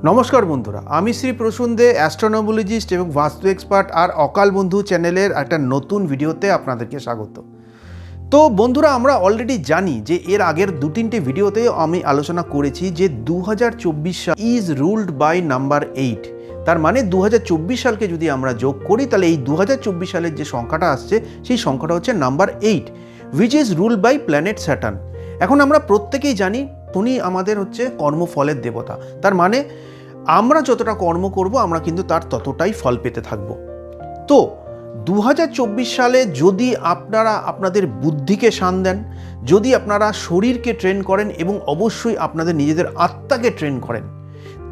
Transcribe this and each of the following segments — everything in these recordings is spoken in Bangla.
নমস্কার বন্ধুরা, আমি শ্রী প্রসূন দে, অ্যাস্ট্রোনোমোলজিস্ট এবং বাস্তু এক্সপার্ট আর অকাল বন্ধু চ্যানেলের একটা নতুন ভিডিওতে আপনাদেরকে স্বাগত। তো বন্ধুরা, আমরা অলরেডি জানি যে এর আগের দু-তিনটে ভিডিওতে আমি আলোচনা করেছি যে 2024 সাল ইজ রুলড বাই নাম্বার 8। তার মানে 2024 সালকে যদি আমরা যোগ করি তাহলে এই 2024 সালের যে সংখ্যাটা আসছে সেই সংখ্যাটা হচ্ছে number 8, which is ruled by planet Saturn. এখন আমরা প্রত্যেকেই জানি উনি আমাদের হচ্ছে কর্মফলের দেবতা। তার মানে আমরা যতটা কর্ম করব আমরা কিন্তু তার ততটাই ফল পেতে থাকব। তো 2024 সালে যদি আপনারা আপনাদের বুদ্ধিকে শান দেন, যদি আপনারা শরীরকে ট্রেন করেন এবং অবশ্যই আপনাদের নিজেদের আত্মাকে ট্রেন করেন,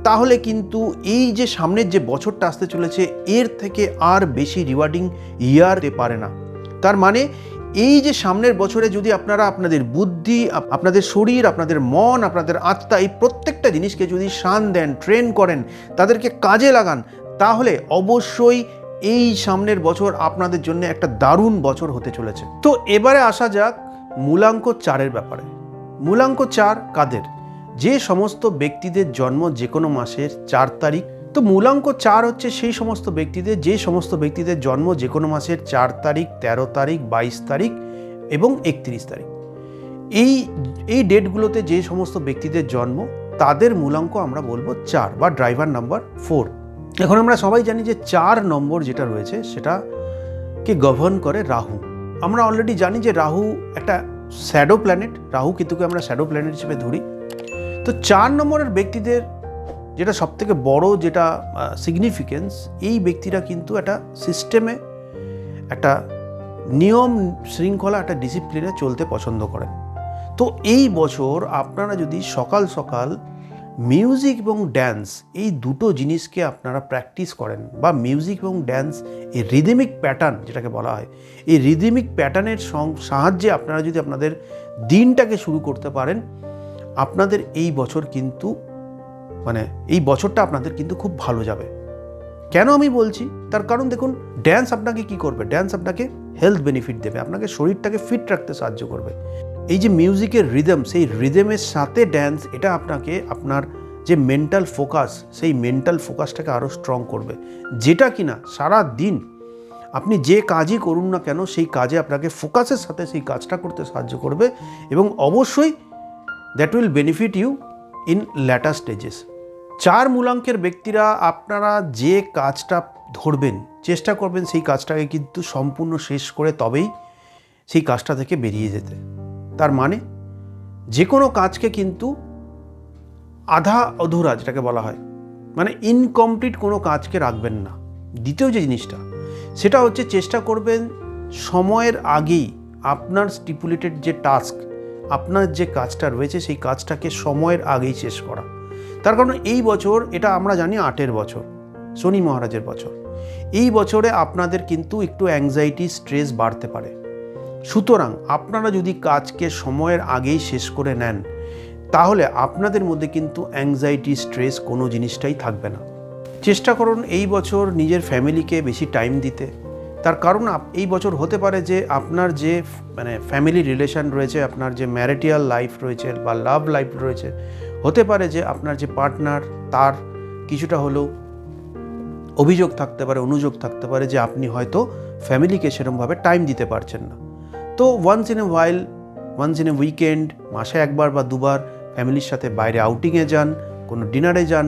তাহলে কিন্তু এই যে সামনের যে বছরটা আসতে চলেছে এর থেকে আর বেশি রিওয়ার্ডিং ইয়ার হতে পারে না। তার মানে এই যে সামনের বছরে যদি আপনারা আপনাদের বুদ্ধি, আপনাদের শরীর, আপনাদের মন, আপনাদের আত্মা, এই প্রত্যেকটা জিনিসকে যদি শান দেন, ট্রেন করেন, তাদেরকে কাজে লাগান, তাহলে অবশ্যই এই সামনের বছর আপনাদের জন্য একটা দারুণ বছর হতে চলেছে। তো এবারে আসা যাক মূলাঙ্ক 4-এর ব্যাপারে। মূলাঙ্ক 4 কাদের? যে সমস্ত ব্যক্তিদের জন্ম যে কোনো মাসের 4 তারিখ। তো মূলাঙ্ক 4 হচ্ছে সেই সমস্ত ব্যক্তিদের জন্ম যে কোনো মাসের 4 তারিখ, 13 তারিখ, 22 তারিখ এবং 31 তারিখ। এই ডেটগুলোতে যে সমস্ত ব্যক্তিদের জন্ম তাদের মূলাঙ্ক আমরা বলবো 4 বা ড্রাইভার নাম্বার 4। এখন আমরা সবাই জানি যে 4 নম্বর যেটা রয়েছে সেটাকে গভর্ন করে রাহু। আমরা অলরেডি জানি যে রাহু একটা শ্যাডো প্ল্যানেট, রাহু কেতুকে আমরা শ্যাডো প্ল্যানেট হিসেবে ধরি। তো 4 নম্বরের ব্যক্তিদের যেটা সবথেকে বড় যেটা সিগনিফিকেন্স, এই ব্যক্তিরা কিন্তু একটা সিস্টেমে, একটা নিয়ম শৃঙ্খলা, একটা ডিসিপ্লিনে চলতে পছন্দ করেন। তো এই বছর আপনারা যদি সকাল সকাল মিউজিক এবং ড্যান্স এই দুটো জিনিসকে আপনারা প্র্যাকটিস করেন, বা মিউজিক এবং ড্যান্স এই রিদমিক প্যাটার্ন যেটাকে বলা হয়, এই রিদমিক প্যাটার্নের সাহায্যে আপনারা যদি আপনাদের দিনটাকে শুরু করতে পারেন, আপনাদের এই বছর কিন্তু এই বছরটা আপনাদের কিন্তু খুব ভালো যাবে। কেন আমি বলছি? তার কারণ দেখুন, ড্যান্স আপনাকে কি করবে? ড্যান্স আপনাকে হেলথ বেনিফিট দেবে, আপনাকে শরীরটাকে ফিট রাখতে সাহায্য করবে। এই যে মিউজিকের রিদম, সেই রিদমের সাথে ড্যান্স, এটা আপনাকে আপনার যে মেন্টাল ফোকাস, সেই মেন্টাল ফোকাসটাকে আরও স্ট্রং করবে, যেটা কিনা সারা দিন আপনি যে কাজই করুন না কেন সেই কাজে আপনাকে ফোকাসের সাথে সেই কাজটা করতে সাহায্য করবে, এবং অবশ্যই that will benefit you in later stages. 4 মূলাঙ্কের ব্যক্তিরা আপনারা যে কাজটা ধরবেন, চেষ্টা করবেন সেই কাজটাকে কিন্তু সম্পূর্ণ শেষ করে তবেই সেই কাজটা থেকে বেরিয়ে যেতে। তার মানে যে কোনো কাজকে কিন্তু আধা অধুরা যেটাকে বলা হয়, মানে ইনকমপ্লিট কোনো কাজকে রাখবেন না। দ্বিতীয় যে জিনিসটা সেটা হচ্ছে চেষ্টা করবেন সময়ের আগেই আপনার স্টিপুলেটেড যে টাস্ক, আপনার যে কাজটা রয়েছে সেই কাজটাকে সময়ের আগেই শেষ করা। তার কারণ এই বছর, এটা আমরা জানি 8-এর বছর, শনি মহারাজের বছর। এই বছরে আপনাদের কিন্তু একটু অ্যাংজাইটি, স্ট্রেস বাড়তে পারে। সুতরাং আপনারা যদি কাজকে সময়ের আগেই শেষ করে নেন, তাহলে আপনাদের মধ্যে কিন্তু অ্যাংজাইটি, স্ট্রেস কোনো জিনিসটাই থাকবে না। চেষ্টা করুন এই বছর নিজের ফ্যামিলিকে বেশি টাইম দিতে। তার কারণ এই বছর হতে পারে যে আপনার যে ফ্যামিলি রিলেশন রয়েছে, আপনার যে ম্যারিটাল লাইফ রয়েছে বা লাভ লাইফ রয়েছে, হতে পারে যে আপনার যে পার্টনার তার কিছুটা হলেও অভিযোগ থাকতে পারে, অনুযোগ থাকতে পারে যে আপনি হয়তো ফ্যামিলিকে সেরকমভাবে টাইম দিতে পারছেন না। তো ওয়ান্স ইন এ উইকেন্ড, মাসে 1বার বা 2বার ফ্যামিলির সাথে বাইরে আউটিংয়ে যান, কোনো ডিনারে যান,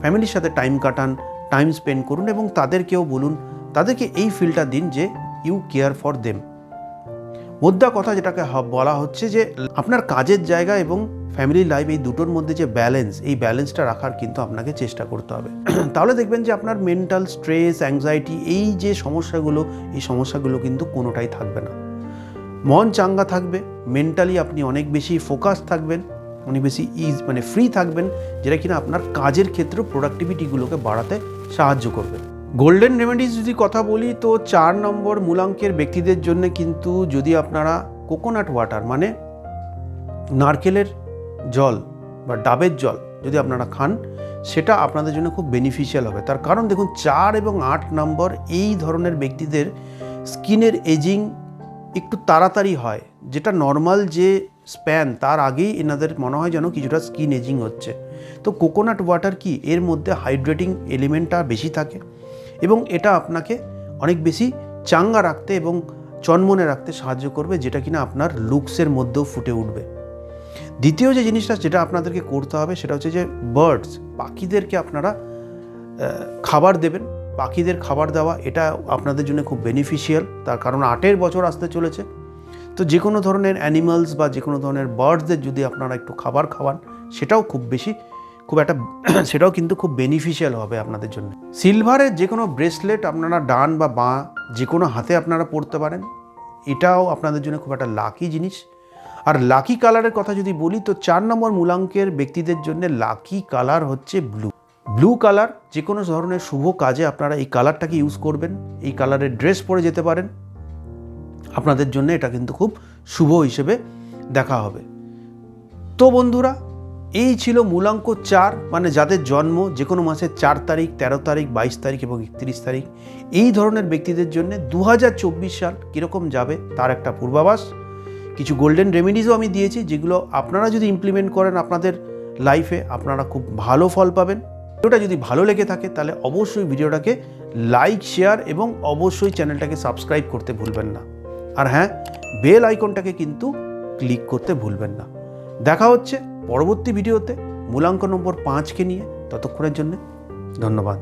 ফ্যামিলির সাথে টাইম কাটান, টাইম স্পেন্ড করুন, এবং তাদেরকেও বলুন, তাদেরকে এই ফিলটা দিন যে ইউ কেয়ার ফর দেম। মোদ্দা কথা যেটাকে বলা হচ্ছে যে আপনার কাজের জায়গা এবং ফ্যামিলি লাইফ, এই দুটোর মধ্যে যে ব্যালেন্স, এই ব্যালেন্সটা রাখার কিন্তু আপনাকে চেষ্টা করতে হবে। তাহলে দেখবেন যে আপনার মেন্টাল স্ট্রেস, অ্যাংজাইটি, এই যে সমস্যাগুলো, এই সমস্যাগুলো কিন্তু কোনোটাই থাকবে না। মন চাঙ্গা থাকবে, মেন্টালি আপনি অনেক বেশি ফোকাস থাকবেন, অনেক বেশি ফ্রি থাকবেন, যেটা কিনা আপনার কাজের ক্ষেত্রে প্রোডাক্টিভিটিগুলোকে বাড়াতে সাহায্য করবে। গোল্ডেন রেমেডিস যদি কথা বলি, তো 4 নম্বর মূলাঙ্কের ব্যক্তিদের জন্য কিন্তু যদি আপনারা কোকোনাট ওয়াটার, মানে নারকেলের জল বা ডাবের জল যদি আপনারা খান, সেটা আপনাদের জন্য খুব বেনিফিশিয়াল হবে। তার কারণ দেখুন, 4 এবং 8 নম্বর এই ধরনের ব্যক্তিদের স্কিনের এজিং একটু তাড়াতাড়ি হয়, যেটা নর্মাল যে স্প্যান তার আগেই এনাদের মনে হয় যেন কিছুটা স্কিন এজিং হচ্ছে। তো কোকোনাট ওয়াটার কি, এর মধ্যে হাইড্রেটিং এলিমেন্টটা বেশি থাকে এবং এটা আপনাকে অনেক বেশি চাঙ্গা রাখতে এবং চনমনে রাখতে সাহায্য করবে, যেটা কিনা আপনার লুকসের মধ্যেও ফুটে উঠবে। দ্বিতীয় যে জিনিসটা যেটা আপনাদেরকে করতে হবে সেটা হচ্ছে যে বার্ডস, পাখিদেরকে আপনারা খাবার দেবেন। পাখিদের খাবার দেওয়া এটা আপনাদের জন্য খুব বেনিফিশিয়াল, তার কারণ 8 বছর আসতে চলেছে। তো যে কোনো ধরনের অ্যানিমালস বা যে কোনো ধরনের বার্ডসদের যদি আপনারা একটু খাবার খাওয়ান, সেটাও সেটাও কিন্তু খুব বেনিফিশিয়াল হবে আপনাদের জন্য। সিলভারের যে কোনো ব্রেসলেট আপনারা ডান বা বাঁ যে কোনো হাতে আপনারা পরতে পারেন, এটাও আপনাদের জন্য খুব একটা লাকি জিনিস। আর লাকি কালারের কথা যদি বলি, তো 4 নম্বর মূলাঙ্কের ব্যক্তিদের জন্য লাকি কালার হচ্ছে ব্লু কালার। যে কোনো ধরনের শুভ কাজে আপনারা এই কালারটাকে ইউজ করবেন, এই কালারের ড্রেস পরে যেতে পারেন, আপনাদের জন্য এটা কিন্তু খুব শুভ হিসেবে দেখা হবে। তো বন্ধুরা, এই ছিল মূলাঙ্ক 4, মানে যাদের জন্ম যে কোনো মাসের 4 তারিখ, 13 তারিখ, 22 তারিখ এবং 31 তারিখ, এই ধরনের ব্যক্তিদের জন্য 2024 সাল কীরকম যাবে তার একটা পূর্বাভাস। কিছু গোল্ডেন রেমেডিসও আমি দিয়েছি, যেগুলো আপনারা যদি ইমপ্লিমেন্ট করেন আপনাদের লাইফে, আপনারা খুব ভালো ফল পাবেন। ভিডিওটা যদি ভালো লেগে থাকে তাহলে অবশ্যই ভিডিওটাকে লাইক, শেয়ার এবং অবশ্যই চ্যানেলটাকে সাবস্ক্রাইব করতে ভুলবেন না। আর হ্যাঁ, বেল আইকনটাকে কিন্তু ক্লিক করতে ভুলবেন না। দেখা হচ্ছে পরবর্তী ভিডিওতে মূলাঙ্ক নম্বর 5কে নিয়ে। ততক্ষণের জন্য ধন্যবাদ।